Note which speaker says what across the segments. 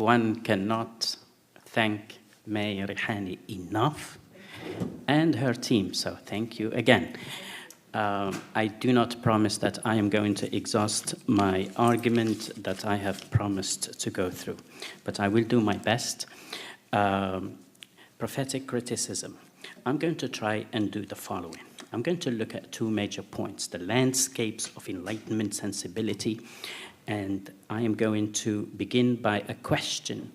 Speaker 1: one cannot thank May Rihani enough and her team, so thank you again. I do not promise that I am going to exhaust my argument that I have promised to go through, but I will do my best. Prophetic criticism. I'm going to try and do the following. I'm going to look at two major points, the landscapes of Enlightenment sensibility, and I am going to begin by a question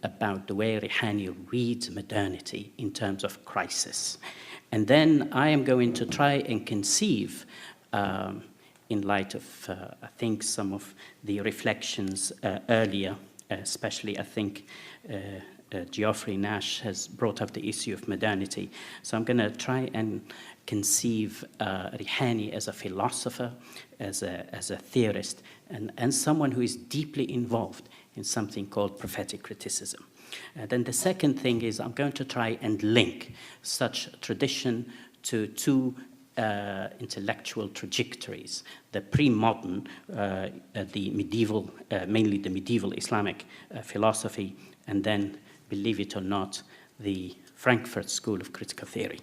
Speaker 1: about the way Rihani reads modernity in terms of crisis. And then I am going to try and conceive, in light of, I think, some of the reflections earlier, especially, I think, Geoffrey Nash has brought up the issue of modernity. So I'm going to try and conceive Rihani as a philosopher, as a theorist, and someone who is deeply involved in something called prophetic criticism. Then the second thing is I'm going to try and link such tradition to two intellectual trajectories, the pre-modern, the medieval, mainly the medieval Islamic philosophy, and then, believe it or not, the Frankfurt School of Critical Theory.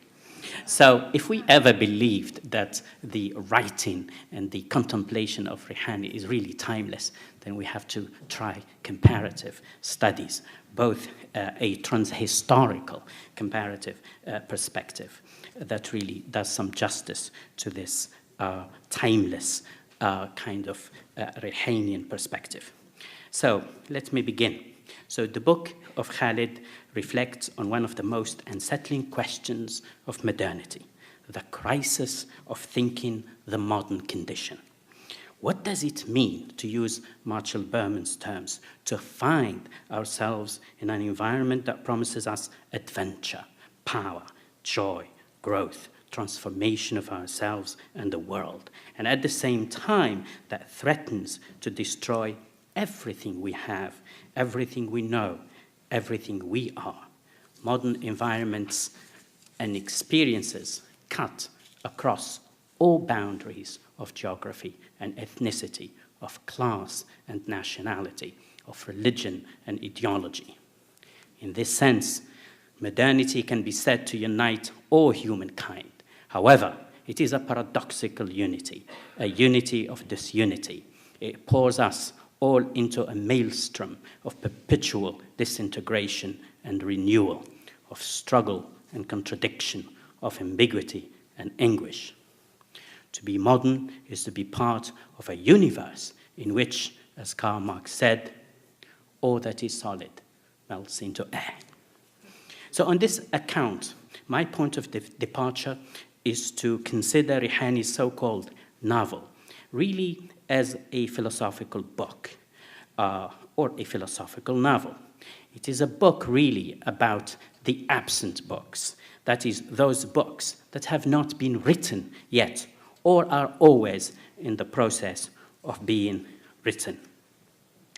Speaker 1: So if we ever believed that the writing and the contemplation of Rihani is really timeless, then we have to try comparative studies, both a transhistorical comparative perspective that really does some justice to this timeless kind of Rihanian perspective. So let me begin. So the book of Khalid reflects on one of the most unsettling questions of modernity, the crisis of thinking the modern condition. What does it mean, to use Marshall Berman's terms, to find ourselves in an environment that promises us adventure, power, joy, growth, transformation of ourselves and the world, and at the same time that threatens to destroy everything we have, everything we know, everything we are? Modern environments and experiences cut across all boundaries of geography and ethnicity, of class and nationality, of religion and ideology. In this sense, modernity can be said to unite all humankind. However, it is a paradoxical unity, a unity of disunity. It pours us all into a maelstrom of perpetual disintegration and renewal, of struggle and contradiction, of ambiguity and anguish. To be modern is to be part of a universe in which, as Karl Marx said, all that is solid melts into air. So on this account, my point of departure is to consider Rihani's so-called novel really as a philosophical book or a philosophical novel. It is a book really about the absent books, that is, those books that have not been written yet or are always in the process of being written.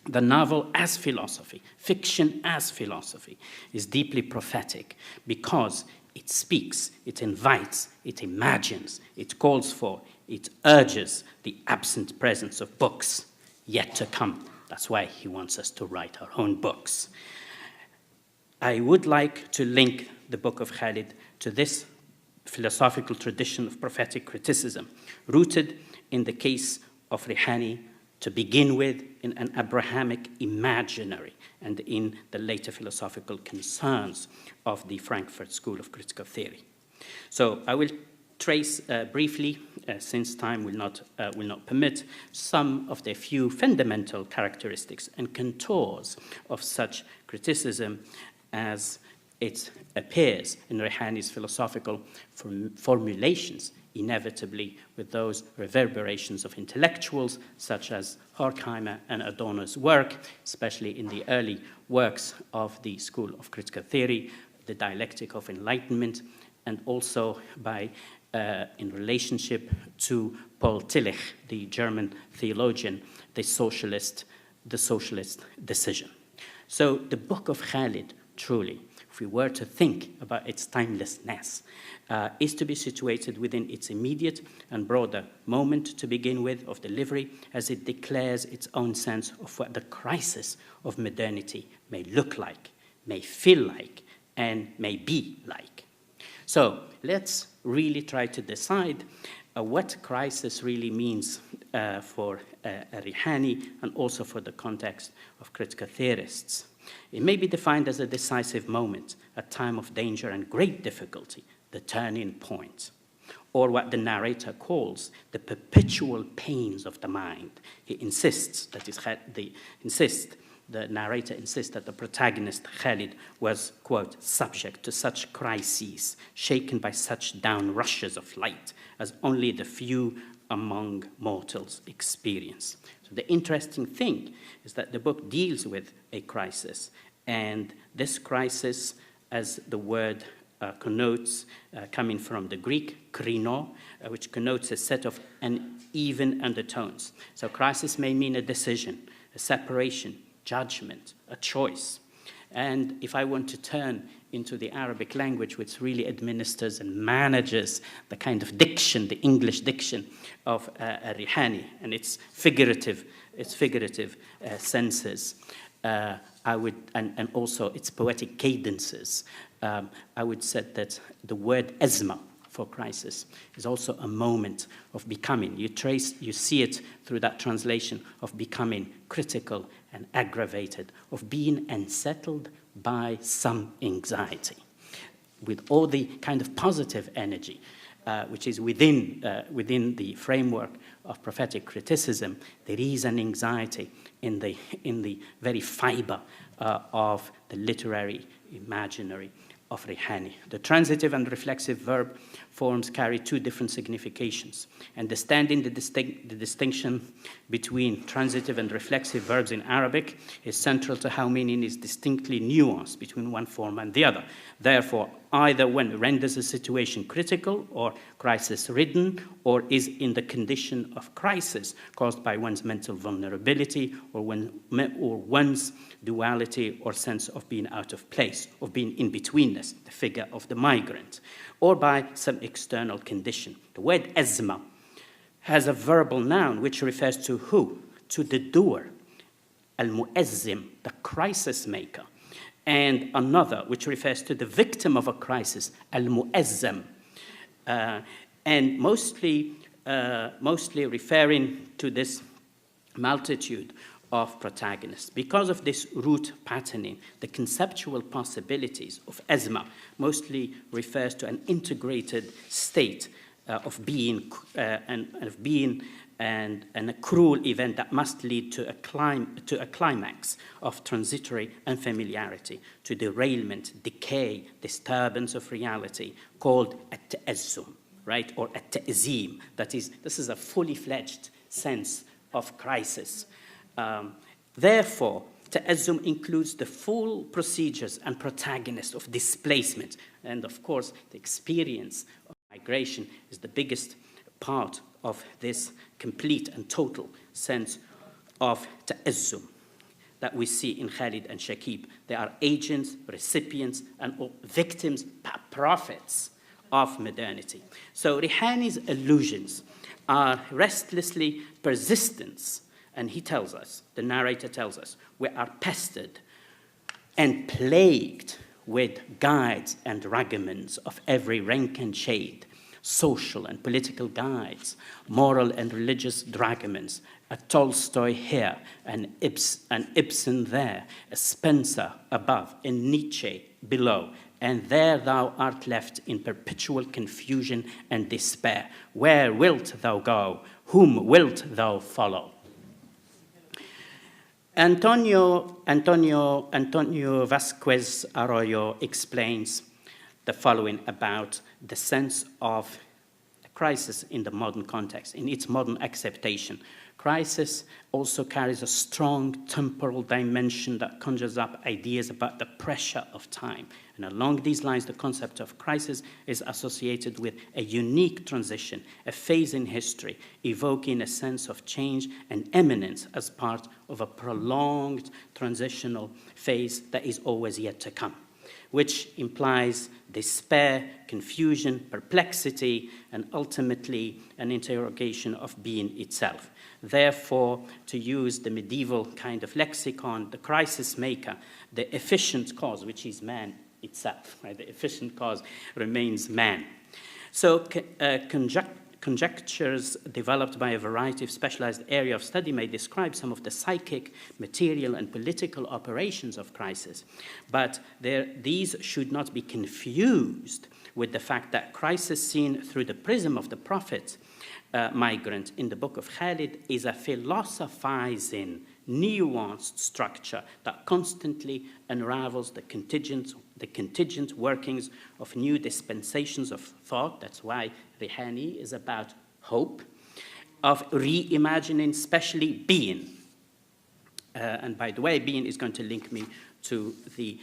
Speaker 1: The novel as philosophy, fiction as philosophy, is deeply prophetic because it speaks, it invites, it imagines, it calls for, it urges the absent presence of books yet to come. That's why he wants us to write our own books. I would like to link the book of Khalid to this philosophical tradition of prophetic criticism, rooted in the case of Rihani, to begin with, in an Abrahamic imaginary and in the later philosophical concerns of the Frankfurt School of Critical Theory. So I will trace briefly, since time will not permit, some of the few fundamental characteristics and contours of such criticism as it appears in Rihani's philosophical formulations, inevitably with those reverberations of intellectuals such as Horkheimer and Adorno's work, especially in the early works of the School of Critical Theory, the Dialectic of Enlightenment, and also in relationship to Paul Tillich, the German theologian, the socialist decision. So the book of Khalid truly if we were to think about its timelessness, is to be situated within its immediate and broader moment to begin with of delivery, as it declares its own sense of what the crisis of modernity may look like, may feel like, and may be like. So let's really try to decide what crisis really means for Rihani and also for the context of critical theorists. It may be defined as a decisive moment, a time of danger and great difficulty, the turning point, or what the narrator calls the perpetual pains of the mind. He insists, the narrator insists that the protagonist, Khalid, was, quote, subject to such crises, shaken by such down rushes of light, as only the few among mortals experience. So the interesting thing is that the book deals with a crisis, and this crisis, as the word connotes, coming from the Greek, krino, which connotes a set of uneven undertones. So crisis may mean a decision, a separation, judgment, a choice. And if I want to turn into the Arabic language, which really administers and manages the kind of diction, the English diction of Rihani, and its figurative senses, and also its poetic cadences, I would say that the word azma for crisis is also a moment of becoming. You see it through that translation of becoming critical and aggravated, of being unsettled by some anxiety, with all the kind of positive energy which is within the framework of prophetic criticism. There is an anxiety in the very fiber of the literary imaginary of Rihani. The transitive and reflexive verb forms carry two different significations. Understanding the distinction between transitive and reflexive verbs in Arabic is central to how meaning is distinctly nuanced between one form and the other. Therefore, either one renders a situation critical or crisis-ridden, or is in the condition of crisis caused by one's mental vulnerability or one's duality or sense of being out of place, of being in betweenness, the figure of the migrant, or by some external condition. The word azma has a verbal noun which refers to who? To the doer, al-mu'azzim, the crisis maker, and another which refers to the victim of a crisis, al-mu'azzam, and mostly referring to this multitude of protagonists. Because of this root patterning, the conceptual possibilities of azma mostly refers to an integrated state of being and a cruel event that must lead to a climax of transitory unfamiliarity, to derailment, decay, disturbance of reality, called at-ta'azzum, right, or at-ta'zim. This is a fully fledged sense of crisis. Therefore, ta'azzum includes the full procedures and protagonists of displacement. And of course, the experience of migration is the biggest part of this complete and total sense of ta'azzum that we see in Khalid and Shakib. They are agents, recipients, and victims, prophets of modernity. So Rihani's allusions are restlessly persistent. And he tells us, the narrator tells us, we are pestered and plagued with guides and raggamans of every rank and shade, social and political guides, moral and religious dragomans, a Tolstoy here, an Ibsen there, a Spencer above, a Nietzsche below, and there thou art left in perpetual confusion and despair. Where wilt thou go? Whom wilt thou follow? Antonio Vasquez Arroyo explains the following about the sense of a crisis in the modern context, in its modern acceptation. Crisis also carries a strong temporal dimension that conjures up ideas about the pressure of time. And along these lines, the concept of crisis is associated with a unique transition, a phase in history, evoking a sense of change and imminence as part of a prolonged transitional phase that is always yet to come. which implies despair, confusion, perplexity, and ultimately an interrogation of being itself. Therefore, to use the medieval kind of lexicon, the crisis maker, the efficient cause, which is man itself, right? The efficient cause remains man. So conjectures developed by a variety of specialized areas of study may describe some of the psychic, material, and political operations of crisis. But these should not be confused with the fact that crisis seen through the prism of the prophet migrant in the book of Khalid is a philosophizing, nuanced structure that constantly unravels the contingent workings of new dispensations of thought. That's why Rihani is about hope, of reimagining, especially being. And by the way, being is going to link me to the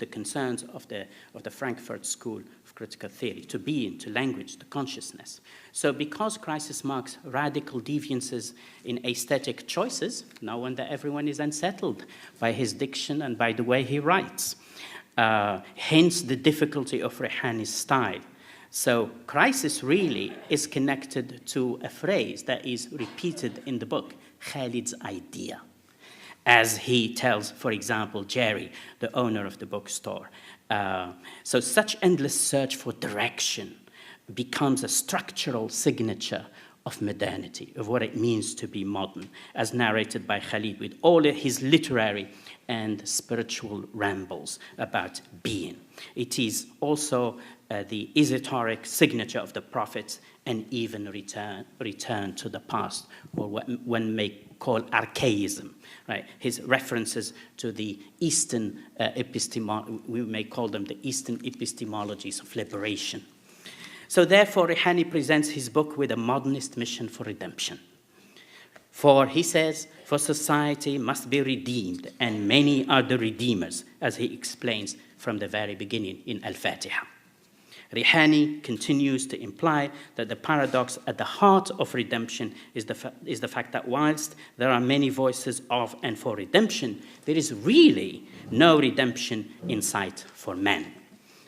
Speaker 1: concerns of the Frankfurt School of Critical Theory, to being, to language, to consciousness. So because crisis marks radical deviances in aesthetic choices, no wonder everyone is unsettled by his diction and by the way he writes. Hence the difficulty of Rihani's style. So crisis really is connected to a phrase that is repeated in the book, Khalid's idea. As he tells, for example, Jerry, the owner of the bookstore. So such endless search for direction becomes a structural signature of modernity, of what it means to be modern, as narrated by Khalid with all of his literary and spiritual rambles about being. It is also the esoteric signature of the prophets and even return to the past, or what one may call archaism, right? His references to the Eastern we may call them the Eastern epistemologies of liberation. So therefore, Rihani presents his book with a modernist mission for redemption. For, he says, for society must be redeemed, and many are the redeemers, as he explains from the very beginning in Al-Fatiha. Rihani continues to imply that the paradox at the heart of redemption is the fact that whilst there are many voices of and for redemption, there is really no redemption in sight for man.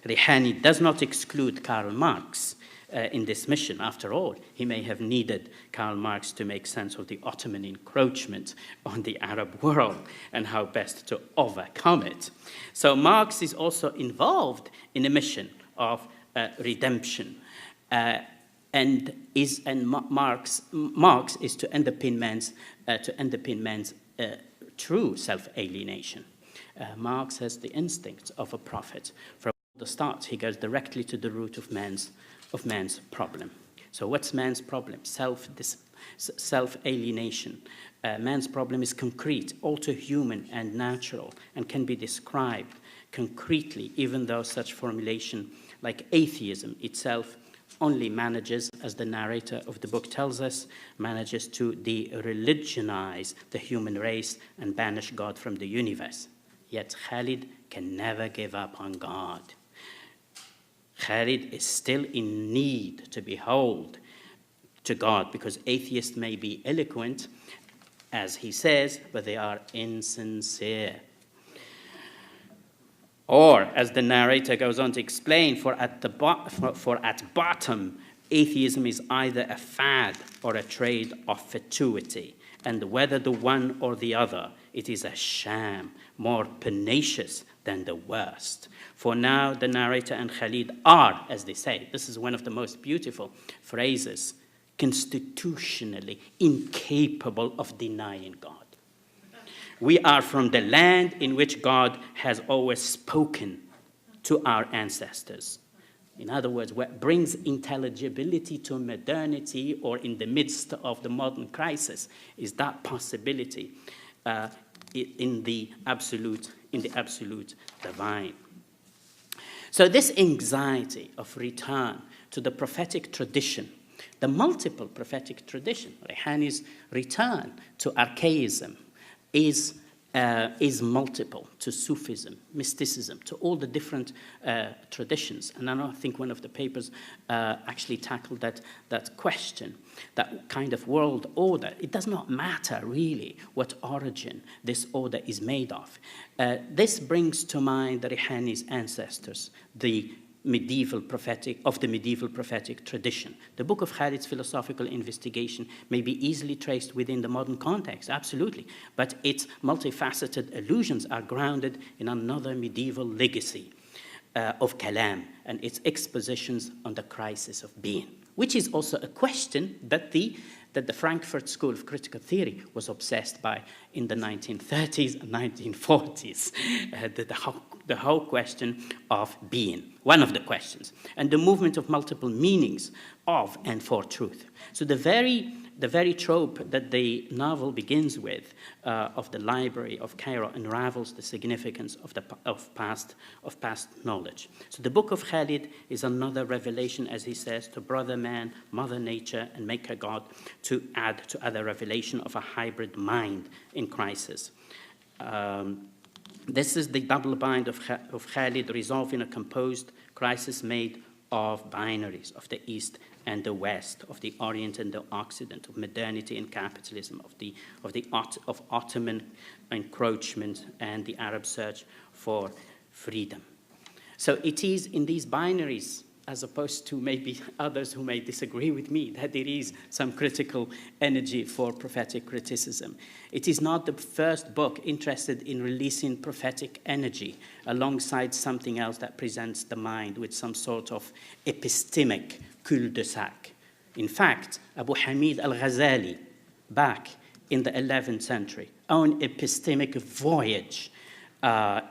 Speaker 1: Rihani does not exclude Karl Marx in this mission. After all, he may have needed Karl Marx to make sense of the Ottoman encroachment on the Arab world and how best to overcome it. So Marx is also involved in a mission of redemption, and Marx is to underpin man's true self-alienation. Marx has the instincts of a prophet. From the start, he goes directly to the root of man's problem. So what's man's problem? Self-alienation. Man's problem is concrete, also human and natural, and can be described concretely, even though such formulation, like atheism itself, only manages, as the narrator of the book tells us, manages to de-religionize the human race and banish God from the universe. Yet Khalid can never give up on God. Khalid is still in need to behold to God, because atheists may be eloquent, as he says, but they are insincere. Or, as the narrator goes on to explain, for at bottom, atheism is either a fad or a trade of fatuity, and whether the one or the other, it is a sham, more pernicious than the worst. For now, the narrator and Khalid are, as they say, this is one of the most beautiful phrases, constitutionally incapable of denying God. We are from the land in which God has always spoken to our ancestors. In other words, what brings intelligibility to modernity, or in the midst of the modern crisis, is that possibility in the absolute divine. So this anxiety of return to the prophetic tradition, the multiple prophetic tradition, Rihani's return to archaism, is is multiple to Sufism, mysticism, to all the different traditions. And I think one of the papers actually tackled that question, that kind of world order. It does not matter really what origin this order is made of. This brings to mind Rihani's ancestors, the medieval prophetic tradition. The book of Khalid's philosophical investigation may be easily traced within the modern context, absolutely, but its multifaceted allusions are grounded in another medieval legacy of Kalam and its expositions on the crisis of being, which is also a question that the Frankfurt School of Critical Theory was obsessed by in the 1930s and 1940s. The whole question of being, one of the questions, and the movement of multiple meanings of and for truth. So the very trope that the novel begins with of the Library of Cairo unravels the significance of past knowledge. So the book of Khalid is another revelation, as he says, to brother man, mother nature, and maker God, to add to other revelation of a hybrid mind in crisis. This is the double bind of Khalid resolved in a composed crisis made of binaries, of the East and the West, of the Orient and the Occident, of modernity and capitalism, of Ottoman encroachment and the Arab search for freedom. So it is in these binaries, as opposed to maybe others who may disagree with me, that there is some critical energy for prophetic criticism. It is not the first book interested in releasing prophetic energy alongside something else that presents the mind with some sort of epistemic cul-de-sac. In fact, Abu Hamid al-Ghazali, back in the 11th century, own epistemic voyage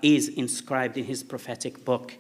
Speaker 1: is inscribed in his prophetic book,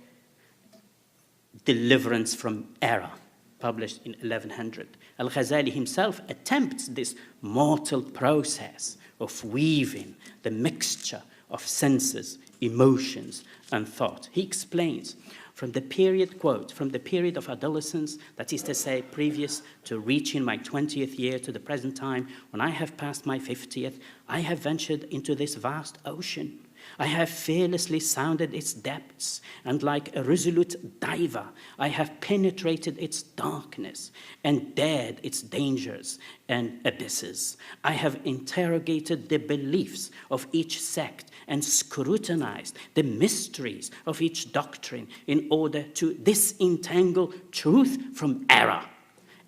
Speaker 1: Deliverance from Error, published in 1100. Al-Ghazali himself attempts this mortal process of weaving the mixture of senses, emotions, and thought. He explains, from the period, quote, from the period of adolescence, that is to say, previous to reaching my 20th year to the present time, when I have passed my 50th, I have ventured into this vast ocean. I have fearlessly sounded its depths, and like a resolute diver, I have penetrated its darkness and dared its dangers and abysses. I have interrogated the beliefs of each sect and scrutinized the mysteries of each doctrine in order to disentangle truth from error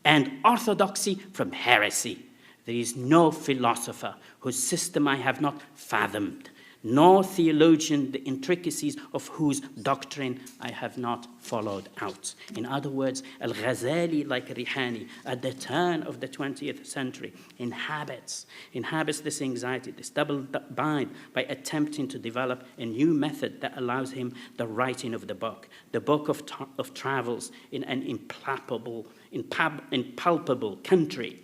Speaker 1: and orthodoxy from heresy. There is no philosopher whose system I have not fathomed, nor theologian the intricacies of whose doctrine I have not followed out. In other words, Al-Ghazali, like Rihani, at the turn of the 20th century, inhabits this anxiety, this double bind, by attempting to develop a new method that allows him the writing of the book of travels in an impalpable country,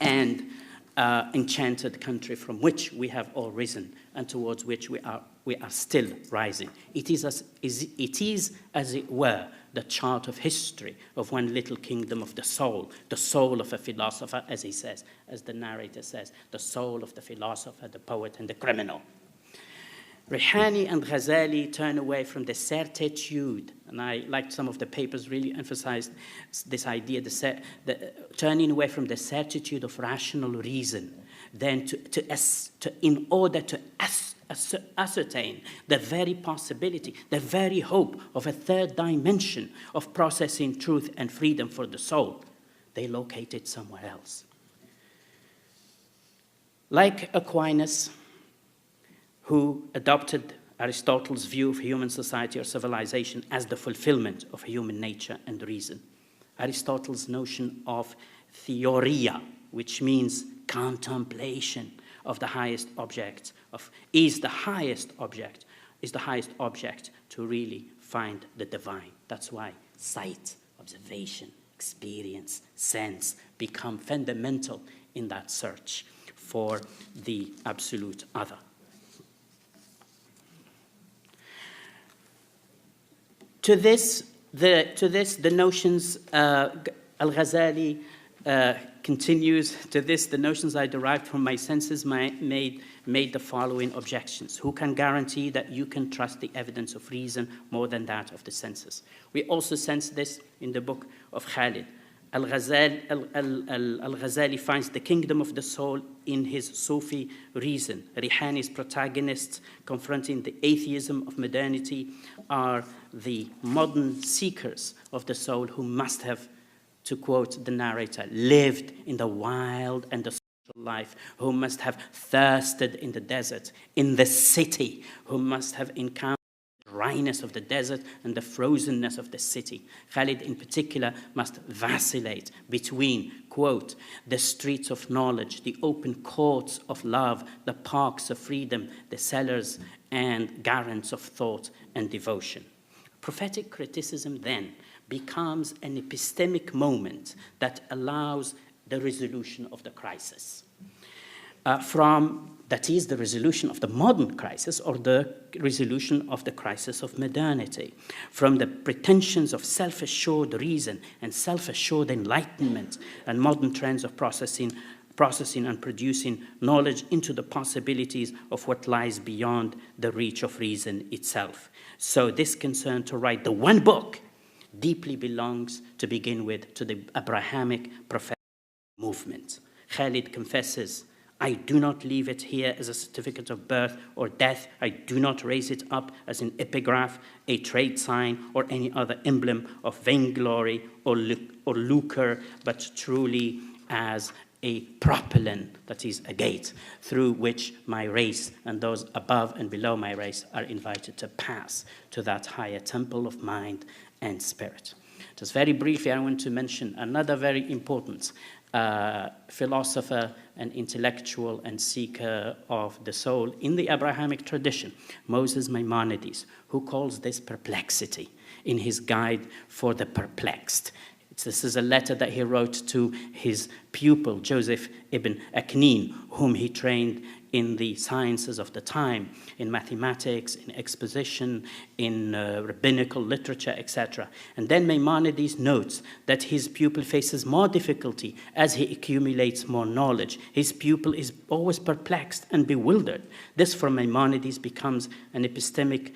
Speaker 1: and enchanted country from which we have all risen and towards which we are still rising. It is, as it were, the chart of history of one little kingdom of the soul of a philosopher, as he says, as the narrator says, the soul of the philosopher, the poet, and the criminal. Rihani and Ghazali turn away from the certitude, and I liked some of the papers really emphasized this idea, turning away from the certitude of rational reason, then in order to ascertain the very possibility, the very hope of a third dimension of processing truth and freedom for the soul. They locate it somewhere else. Like Aquinas, who adopted Aristotle's view of human society or civilization as the fulfillment of human nature and reason. Aristotle's notion of theoria, which means contemplation of the highest object, is the highest object to really find the divine. That's why sight, observation, experience, sense become fundamental in that search for the absolute other. To this, the notions Al-Ghazali continues to this, the notions I derived from my senses made the following objections. Who can guarantee that you can trust the evidence of reason more than that of the senses? We also sense this in the book of Khalid. Al-Ghazali finds the kingdom of the soul in his Sufi reason. Rihani's protagonists confronting the atheism of modernity are the modern seekers of the soul who must have, to quote the narrator, lived in the wild and the social life, who must have thirsted in the desert, in the city, who must have encountered the dryness of the desert and the frozenness of the city. Khalid in particular must vacillate between, quote, the streets of knowledge, the open courts of love, the parks of freedom, the cellars and garrets of thought and devotion. Prophetic criticism then becomes an epistemic moment that allows the resolution of the crisis. That is the resolution of the modern crisis or the resolution of the crisis of modernity. From the pretensions of self-assured reason and self-assured enlightenment and modern trends of processing and producing knowledge into the possibilities of what lies beyond the reach of reason itself. So this concern to write the one book deeply belongs, to begin with, to the Abrahamic prophetic movement. Khalid confesses, I do not leave it here as a certificate of birth or death. I do not raise it up as an epigraph, a trade sign, or any other emblem of vainglory or lucre, but truly as a propylon, that is a gate, through which my race and those above and below my race are invited to pass to that higher temple of mind and spirit. Just very briefly, I want to mention another very important philosopher and intellectual and seeker of the soul in the Abrahamic tradition, Moses Maimonides, who calls this perplexity in his Guide for the Perplexed. This is a letter that he wrote to his pupil, Joseph ibn Aknin, whom he trained in the sciences of the time, in mathematics, in exposition, in rabbinical literature, etc. And then Maimonides notes that his pupil faces more difficulty as he accumulates more knowledge. His pupil is always perplexed and bewildered. This, for Maimonides, becomes an epistemic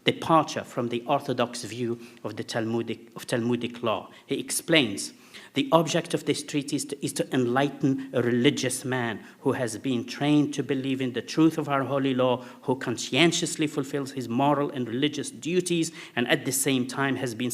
Speaker 1: departure from the orthodox view of the Talmudic law. He explains, the object of this treatise is to enlighten a religious man who has been trained to believe in the truth of our holy law, who conscientiously fulfills his moral and religious duties, and at the same time has been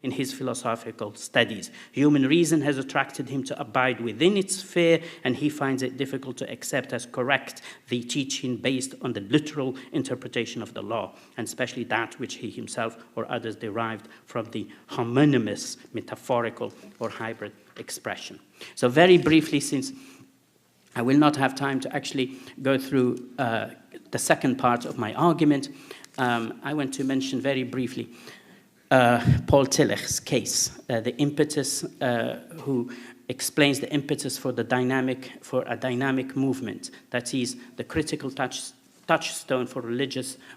Speaker 1: in his philosophical studies. Human reason has attracted him to abide within its sphere, and he finds it difficult to accept as correct the teaching based on the literal interpretation of the law, and especially that which he himself or others derived from the homonymous, metaphorical, or hybrid expression. So very briefly, since I will not have time to actually go through the second part of my argument, I want to mention very briefly Paul Tillich's case, the impetus, who explains the impetus for a dynamic movement, that is the critical touchstone for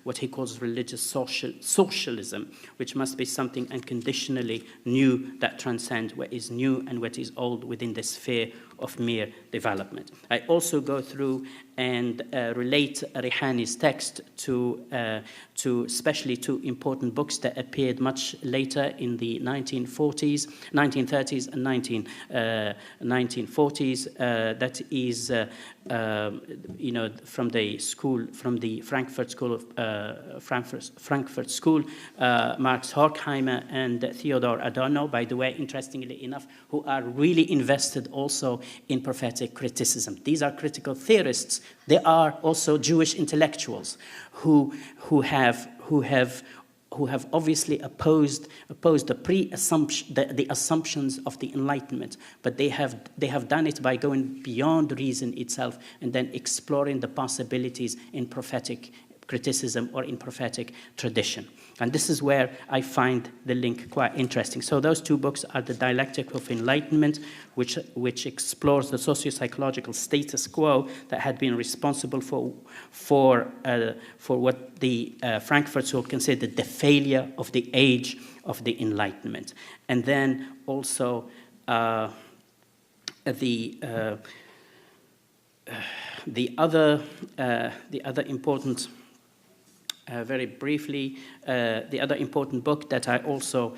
Speaker 1: what he calls religious socialism, which must be something unconditionally new that transcends what is new and what is old within the sphere of mere development. I also go through and relate Rihani's text to especially two important books that appeared much later in the 1930s and 1940s. That is, from the Frankfurt School, Max Horkheimer and Theodor Adorno, by the way, interestingly enough, who are really invested also in prophetic criticism. These are critical theorists. They are also Jewish intellectuals who have obviously opposed the assumptions of the Enlightenment, but they have done it by going beyond reason itself and then exploring the possibilities in prophetic criticism or in prophetic tradition. And this is where I find the link quite interesting. So those two books are The Dialectic of Enlightenment, which explores the socio-psychological status quo that had been responsible for what the Frankfurt School considered the failure of the age of the Enlightenment. And then also the other important, very briefly, the other important book that I also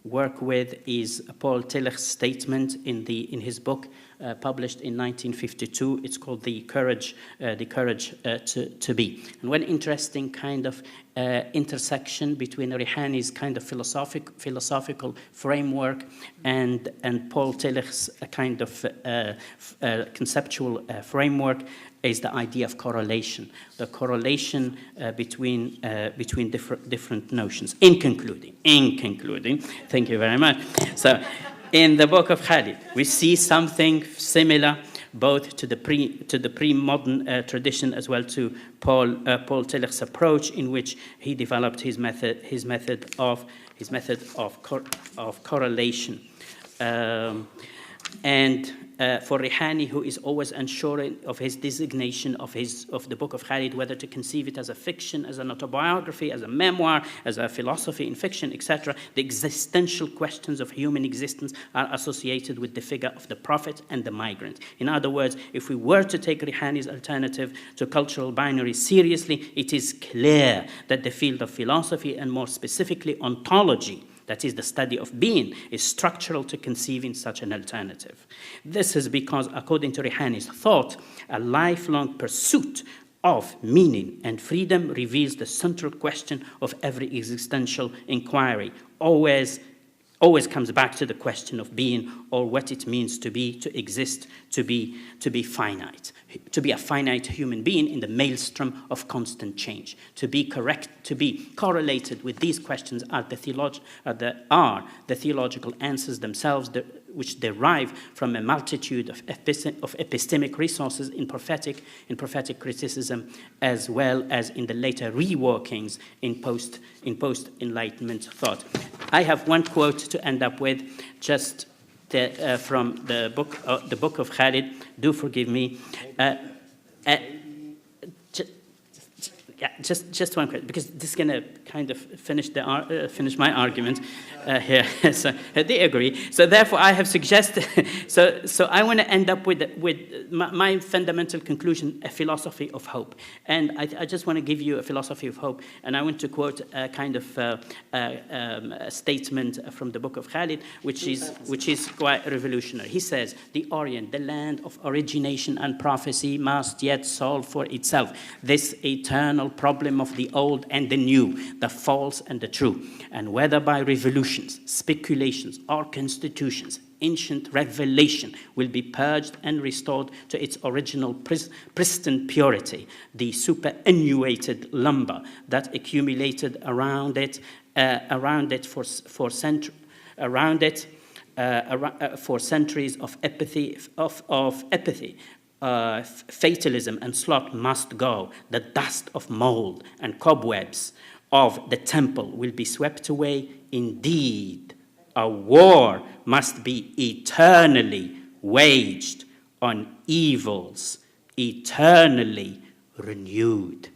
Speaker 1: work with is Paul Tillich's statement in his book published in 1952. It's called The Courage to Be. And one interesting kind of intersection between Rihani's kind of philosophical framework and Paul Tillich's kind of conceptual framework is the idea of correlation, the correlation between different notions. In concluding, thank you very much. So, in the book of Khalid, we see something similar both to the pre-modern tradition as well to Paul Tillich's approach, in which he developed his method of correlation. And for Rihani, who is always unsure of his designation of the Book of Khalid, whether to conceive it as a fiction, as an autobiography, as a memoir, as a philosophy in fiction, etc., the existential questions of human existence are associated with the figure of the prophet and the migrant. In other words, if we were to take Rihani's alternative to cultural binary seriously, it is clear that the field of philosophy, and more specifically ontology, that is, the study of being, is structural to conceiving such an alternative. This is because, according to Rihani's thought, a lifelong pursuit of meaning and freedom reveals the central question of every existential inquiry. Always comes back to the question of being, or what it means to be, to exist, to be finite, to be a finite human being in the maelstrom of constant change. To be correlated with these questions are the theological answers themselves, which derive from a multitude of epistemic resources in prophetic criticism, as well as in the later reworkings in post-Enlightenment thought. I have one quote to end up with, just from the book of Khalid. Do forgive me. Just one question, because this is going to kind of finish my argument here. So they agree. So therefore, I have suggested. So I want to end up with my fundamental conclusion: a philosophy of hope. And I just want to give you a philosophy of hope. And I want to quote a kind of a statement from the Book of Khalid, which is quite revolutionary. He says, "The Orient, the land of origination and prophecy, must yet solve for itself this eternal problem of the old and the new, the false and the true, and whether by revolutions, speculations, or constitutions, ancient revelation will be purged and restored to its original pristine purity. The superannuated lumber that accumulated around it for centuries of apathy, fatalism and sloth must go. The dust of mold and cobwebs of the temple will be swept away. Indeed, a war must be eternally waged on evils eternally renewed."